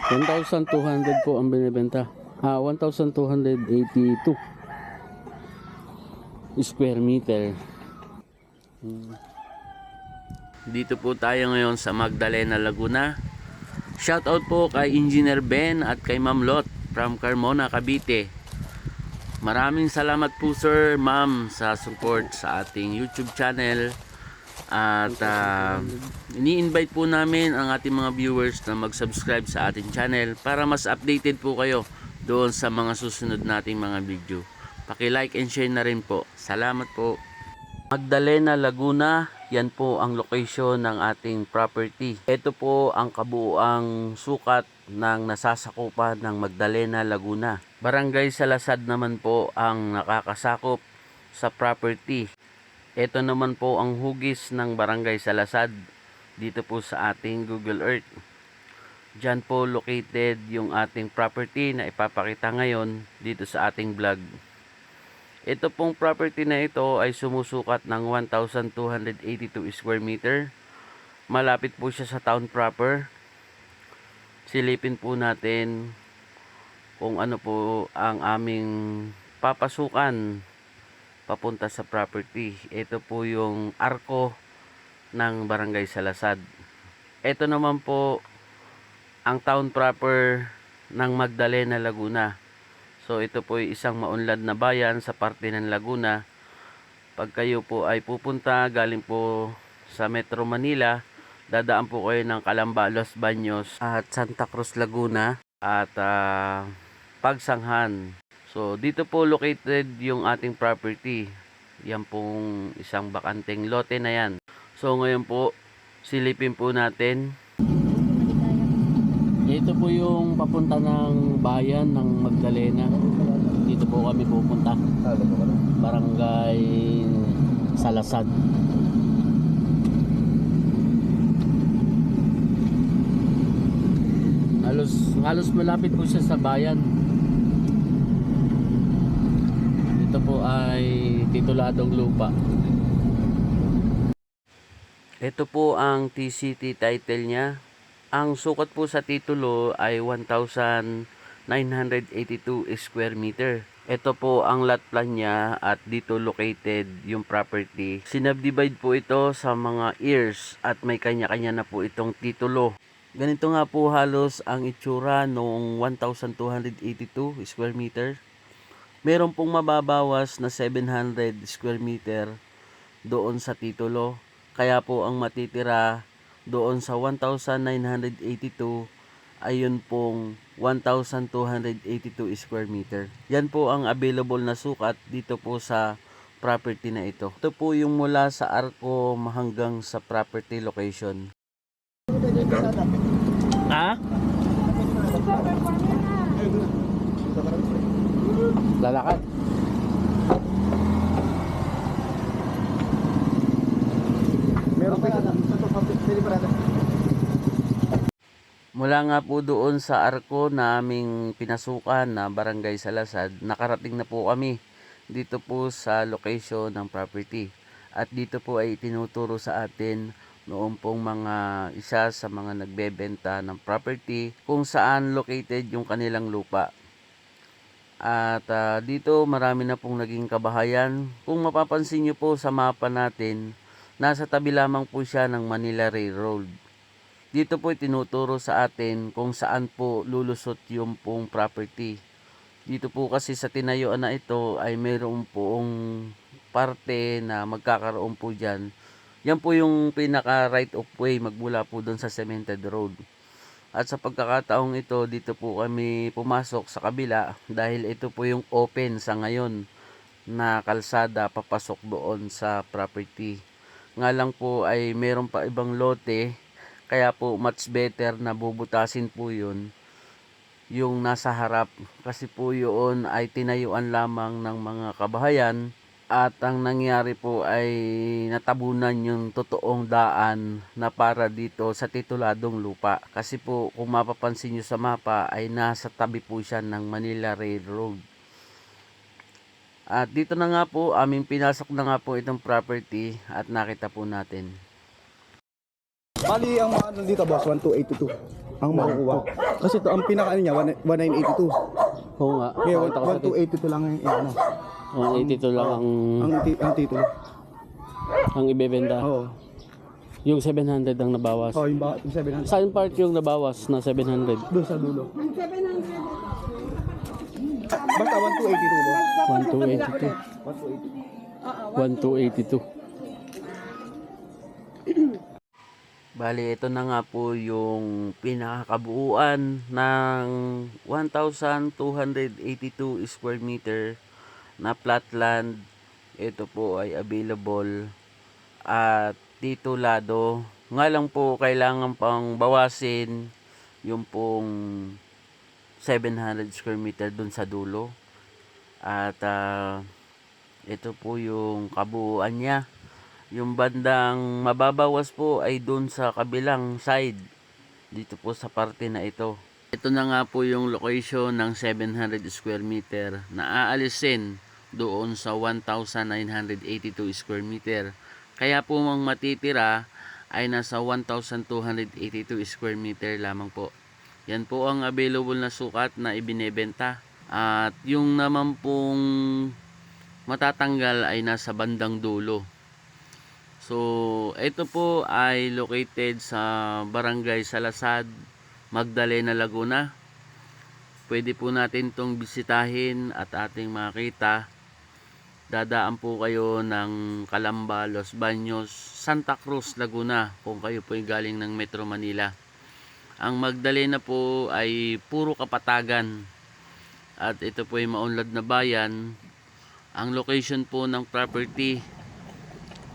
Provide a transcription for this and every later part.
1,200 po ang binibenta. 1,282 square meter. Dito po tayo ngayon sa Magdalena, Laguna. Shoutout po kay Engineer Ben at kay Ma'am Lot from Carmona, Cavite. Maraming salamat po sir, ma'am, sa support sa ating YouTube channel. At ini-invite po namin ang ating mga viewers na mag-subscribe sa ating channel para mas updated po kayo doon sa mga susunod nating mga video. Paki-like and share na rin po. Salamat po. Magdalena, Laguna, yan po ang location ng ating property. Ito po ang kabuuang sukat ng nasasakupan ng Magdalena, Laguna. Barangay Salasad naman po ang nakakasakop sa property. Ito naman po ang hugis ng Barangay Salasad dito po sa ating Google Earth. Diyan po located yung ating property na ipapakita ngayon dito sa ating vlog. Ito pong property na ito ay sumusukat ng 1,282 square meter. Malapit po siya sa town proper. Silipin po natin kung ano po ang aming papasukan papunta sa property. Ito po yung arko ng Barangay Salasad. Ito naman po ang town proper ng Magdalena, Laguna. So ito po ay isang maunlad na bayan sa parte ng Laguna. Pag kayo po ay pupunta galing po sa Metro Manila, dadaan po kayo ng Calamba, Los Baños at Santa Cruz, Laguna at Pagsanghan. So dito po located yung ating property. Yan pong isang bakanteng lote na yan. So ngayon po silipin po natin. Ito po yung papunta ng bayan ng Magdalena. Dito po kami pupunta. Barangay Salasad. Halos malapit po siya sa bayan. Ito po ay tituladong lupa. Ito po ang TCT title niya. Ang sukat po sa titulo ay 1,982 square meter. Ito po ang lot plan niya at dito located yung property. Sinubdivide po ito sa mga years at may kanya-kanya na po itong titulo. Ganito nga po halos ang itsura noong 1,282 square meter. Meron pong mababawas na 700 square meter doon sa titulo. Kaya po ang matitira doon sa 1,982 ayun pong 1,282 square meter. Yan po ang available na sukat dito po sa property na ito. Ito po yung mula sa arko hanggang sa property location. Ha? Lalakad. Meron pa mula nga po doon sa arko na aming pinasukan na Barangay Salasad, nakarating na po kami dito po sa location ng property. At dito po ay tinuturo sa atin noong pong mga isa sa mga nagbebenta ng property kung saan located yung kanilang lupa. At dito marami na pong naging kabahayan. Kung mapapansin nyo po sa mapa natin, nasa tabi lamang po siya ng Manila Railroad. Dito po tinuturo sa atin kung saan po lulusot yung pong property. Dito po kasi sa tinayuan na ito ay mayroon pong parte na magkakaroon po dyan. Yan po yung pinaka right of way magmula po doon sa cemented road. At sa pagkakataong ito, dito po kami pumasok sa kabila dahil ito po yung open sa ngayon na kalsada papasok doon sa property. Nga lang po ay mayroon pa ibang lote. Kaya po much better na bubutasin po yun yung nasa harap. Kasi po yun ay tinayuan lamang ng mga kabahayan. At ang nangyari po ay natabunan yung totoong daan na para dito sa tituladong lupa. Kasi po kung mapapansin nyo sa mapa ay nasa tabi po siya ng Manila Railroad. At dito na nga po aming pinasok na nga po itong property at nakita po natin. Bali, ang mga ano dito boss, 1282 ang makukuha. Kasi ito, ang pinaka ano niya, 1982. Oo nga. Kaya Pakita ko sa 1282 lang yung ano. 182 lang Ang titulo. ang ibebenta. Oo. Yung 700 ang nabawas. Oh, yung 700. Saan part yung nabawas na 700? Doon sa dulo. Basta 1282 boss. 1282. 1282. Bali, ito na nga po yung pinakakabuuan ng 1,282 square meter na flatland. Ito po ay available at titulado. Nga lang po, kailangan pang bawasin yung pong 700 square meter dun sa dulo. At ito po yung kabuuan niya. Yung bandang mababawas po ay dun sa kabilang side. Dito po sa parte na ito. Ito na nga po yung location ng 700 square meter na aalisin doon sa 1,982 square meter. Kaya po ang matitira ay nasa 1,282 square meter lamang po. Yan po ang available na sukat na ibinebenta. At yung naman pong matatanggal ay nasa bandang dulo. So, ito po ay located sa Barangay Salasad, Magdalena, Laguna. Pwede po natin itong bisitahin at ating makita. Dadaan po kayo ng Calamba, Los Baños, Santa Cruz, Laguna kung kayo po ay galing ng Metro Manila. Ang Magdalena po ay puro kapatagan at ito po ay maunlad na bayan. Ang location po ng property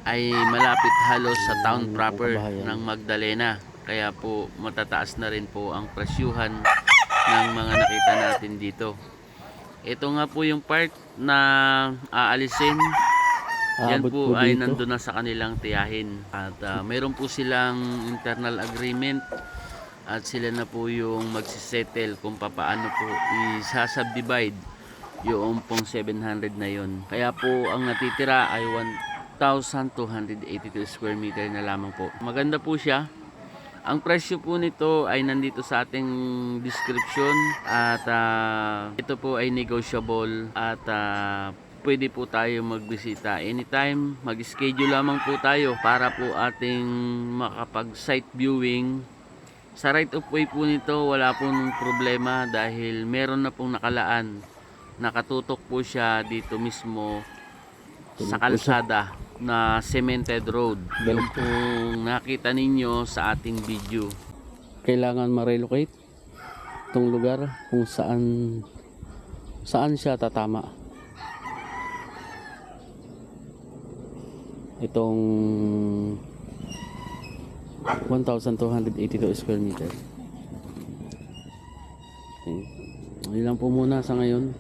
ay malapit halos sa town proper ng Magdalena. Kaya po matataas na rin po ang presyuhan ng mga nakita natin dito. Ito nga po yung part na aalisin. Yan Aabot po po ay dito. nandun na sa kanilang tiyahin. At mayroon po silang internal agreement. At sila na po yung magsisettle kung papaano po isasubdivide yung pong 700 na yun. Kaya po ang natitira ay 1,282 square meter na lamang po. Maganda po siya. Ang presyo po nito ay nandito sa ating description at ito po ay negotiable at pwede po tayo magbisita anytime. Mag-schedule lamang po tayo para po ating makapag-site viewing. Sa right of way po nito wala pong problema dahil meron na pong nakalaan. Nakatutok po siya dito mismo sa kalsada na cemented road. Yung pong nakita ninyo sa ating video. Kailangan ma-relocate itong lugar kung saan siya tatama. Itong 1,282 square meter. Okay. Ayun lang po muna sa ngayon.